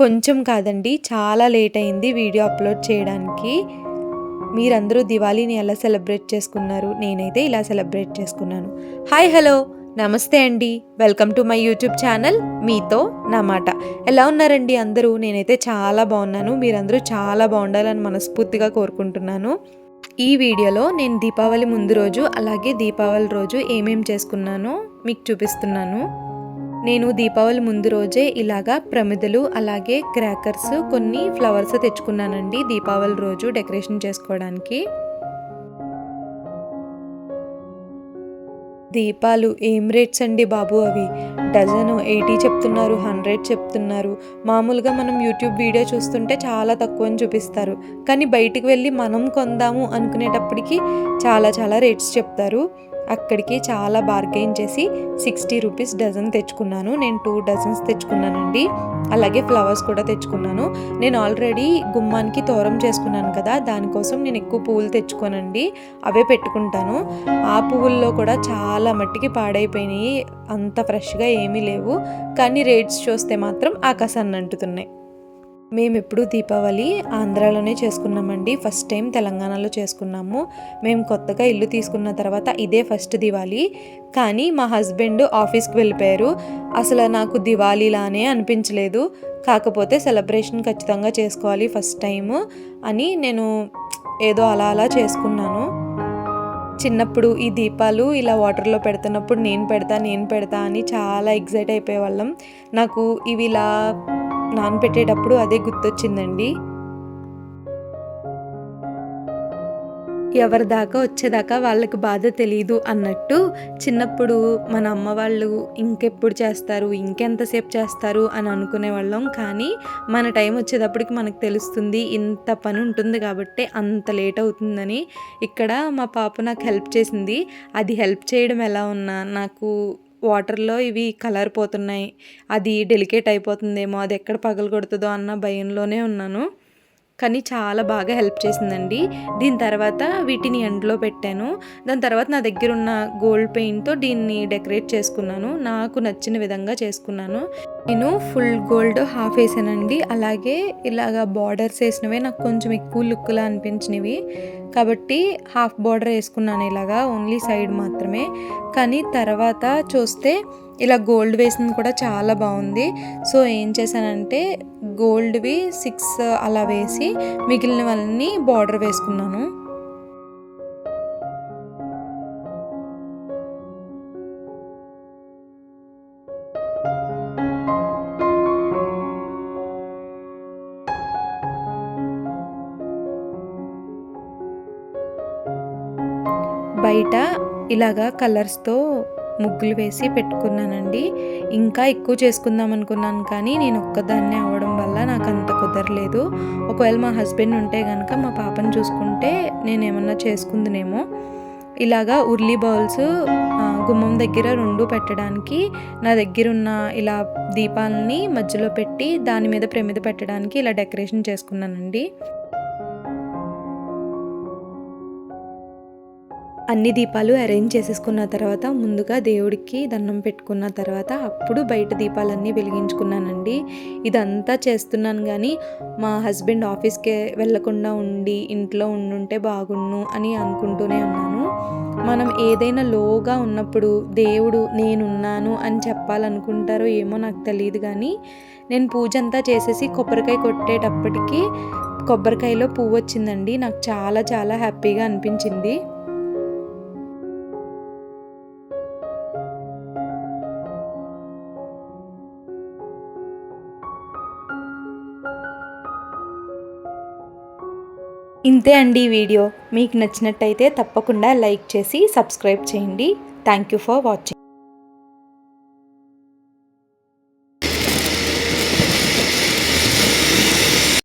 కొంచెం కాదండి, చాలా లేట్ అయింది వీడియో అప్లోడ్ చేయడానికి. మీరందరూ దివాళీని ఎలా సెలబ్రేట్ చేసుకున్నారు? నేనైతే ఇలా సెలబ్రేట్ చేసుకున్నాను. హాయ్, హలో, నమస్తే అండి. Welcome to my YouTube channel మీతో నా మాట. ఎలా ఉన్నారండి అందరూ? నేనైతే చాలా బాగున్నాను. మీరందరూ చాలా బాగుండాలని మనస్ఫూర్తిగా కోరుకుంటున్నాను. ఈ వీడియోలో నేను దీపావళి ముందు రోజు అలాగే దీపావళి రోజు ఏమేం చేసుకున్నానో మీకు చూపిస్తున్నాను. నేను దీపావళి ముందు రోజే ఇలాగా ప్రమిదలు అలాగే క్రాకర్స్ కొన్ని ఫ్లవర్స్ తెచ్చుకున్నానండి దీపావళి రోజు డెకరేషన్ చేసుకోవడానికి. దీపాలు ఏం రేట్స్ అండి బాబు, అవి డజను 80 చెప్తున్నారు, 100 చెప్తున్నారు. మామూలుగా మనం యూట్యూబ్ వీడియో చూస్తుంటే చాలా తక్కువ అని చూపిస్తారు, కానీ బయటికి వెళ్ళి మనం కొందాము అనుకునేటప్పటికి చాలా చాలా రేట్స్ చెప్తారు. అక్కడికి చాలా బార్గెయిన్ చేసి 60 రూపీస్ డజన్ తెచ్చుకున్నాను. నేను 2 డజన్స్ తెచ్చుకున్నానండి. అలాగే ఫ్లవర్స్ కూడా తెచ్చుకున్నాను. నేను ఆల్రెడీ గుమ్మానికి తోరం చేసుకున్నాను కదా, దానికోసం నేను ఎక్కువ పువ్వులు తెచ్చుకోనండి, అవే పెట్టుకుంటాను. ఆ పువ్వుల్లో కూడా చాలా మట్టికి పాడైపోయినాయి, అంత ఫ్రెష్గా ఏమీ లేవు. కానీ రేట్స్ చూస్తే మాత్రం ఆకాశాన్ని అంటుతున్నాయి. మేమెప్పుడు దీపావళి ఆంధ్రాలోనే చేసుకున్నామండి. ఫస్ట్ టైం తెలంగాణలో చేసుకున్నాము. మేము కొత్తగా ఇల్లు తీసుకున్న తర్వాత ఇదే ఫస్ట్ దివాళీ. కానీ మా హస్బెండ్ ఆఫీస్కి వెళ్ళిపోయారు. అసలు నాకు దివాళీలానే అనిపించలేదు. కాకపోతే సెలబ్రేషన్ ఖచ్చితంగా చేసుకోవాలి ఫస్ట్ టైము అని నేను ఏదో అలా అలా చేసుకున్నాను. చిన్నప్పుడు ఈ దీపాలు ఇలా వాటర్లో పెడుతున్నప్పుడు నేను పెడతా అని చాలా ఎగ్జైట్ అయిపోయేవాళ్ళం. నాకు ఇవి ఇలా నానబెట్టేటప్పుడు అదే గుర్తొచ్చిందండి. ఎవరి దాకా వచ్చేదాకా వాళ్ళకి బాధ తెలీదు అన్నట్టు చిన్నప్పుడు మన అమ్మ వాళ్ళు ఇంకెప్పుడు చేస్తారు, ఇంకెంతసేపు చేస్తారు అని అనుకునేవాళ్ళం. కానీ మన టైం వచ్చేటప్పటికి మనకు తెలుస్తుంది ఇంత పని ఉంటుంది కాబట్టి అంత లేట్ అవుతుందని. ఇక్కడ మా పాప నాకు హెల్ప్ చేసింది. అది హెల్ప్ చేయడం ఎలా ఉన్నా నాకు వాటర్లో ఇవి కలర్ పోతున్నాయి, అది డెలికేట్ అయిపోతుందేమో, అది ఎక్కడ పగలగొడుతుందో అన్న భయంలోనే ఉన్నాను. కానీ చాలా బాగా హెల్ప్ చేసిందండి. దీని తర్వాత వీటిని ఎండలో పెట్టాను. దాని తర్వాత నా దగ్గర ఉన్న గోల్డ్ పెయింట్తో దీన్ని డెకరేట్ చేసుకున్నాను. నాకు నచ్చిన విధంగా చేసుకున్నాను. నేను ఫుల్ గోల్డ్ హాఫ్ వేసానండి. అలాగే ఇలాగ బార్డర్స్ వేసినవే నాకు కొంచెం ఎక్కువ లుక్లా అనిపించినవి కాబట్టి హాఫ్ బార్డర్ వేసుకున్నాను, ఇలాగా ఓన్లీ సైడ్ మాత్రమే. కానీ తర్వాత చూస్తే ఇలా గోల్డ్ వేసింది కూడా చాలా బాగుంది. సో ఏం చేశానంటే గోల్డ్వి 6 అలా వేసి మిగిలినవన్నీ బార్డర్ వేసుకున్నాను. బయట ఇలాగా కలర్స్తో ముగ్గులు వేసి పెట్టుకున్నానండి. ఇంకా ఎక్కువ చేసుకుందాం అనుకున్నాను, కానీ నేను ఒక్కదాన్నే అవ్వడం వల్ల నాకు అంత కుదరలేదు. ఒకవేళ మా హస్బెండ్ ఉంటే కనుక మా పాపను చూసుకుంటే నేను ఏమన్నా చేసుకుందునేమో. ఇలాగా ఉర్లీ బౌల్స్ గుమ్మం దగ్గర 2 పెట్టడానికి నా దగ్గర ఉన్న ఇలా దీపాలని మధ్యలో పెట్టి దాని మీద ప్రమిద పెట్టడానికి ఇలా డెకరేషన్ చేసుకున్నానండి. అన్ని దీపాలు అరేంజ్ చేసేసుకున్న తర్వాత ముందుగా దేవుడికి దండం పెట్టుకున్న తర్వాత అప్పుడు బయట దీపాలన్నీ వెలిగించుకున్నానండి. ఇదంతా చేస్తున్నాను కానీ మా హస్బెండ్ ఆఫీస్కి వెళ్ళకుండా ఉండి ఇంట్లో ఉండుంటే బాగుండు అని అనుకుంటూనే ఉన్నాను. మనం ఏదైనా లోగా ఉన్నప్పుడు దేవుడు నేనున్నాను అని చెప్పాలనుకుంటారో ఏమో నాకు తెలియదు, కానీ నేను పూజ అంతా చేసేసి కొబ్బరికాయ కొట్టేటప్పటికి కొబ్బరికాయలో పువ్వు వచ్చిందండి. నాకు చాలా చాలా హ్యాపీగా అనిపించింది. ఇంతే అండి ఈ వీడియో. మీకు నచ్చినట్టయితే తప్పకుండా లైక్ చేసి సబ్స్క్రైబ్ చేయండి. Thank you for watching.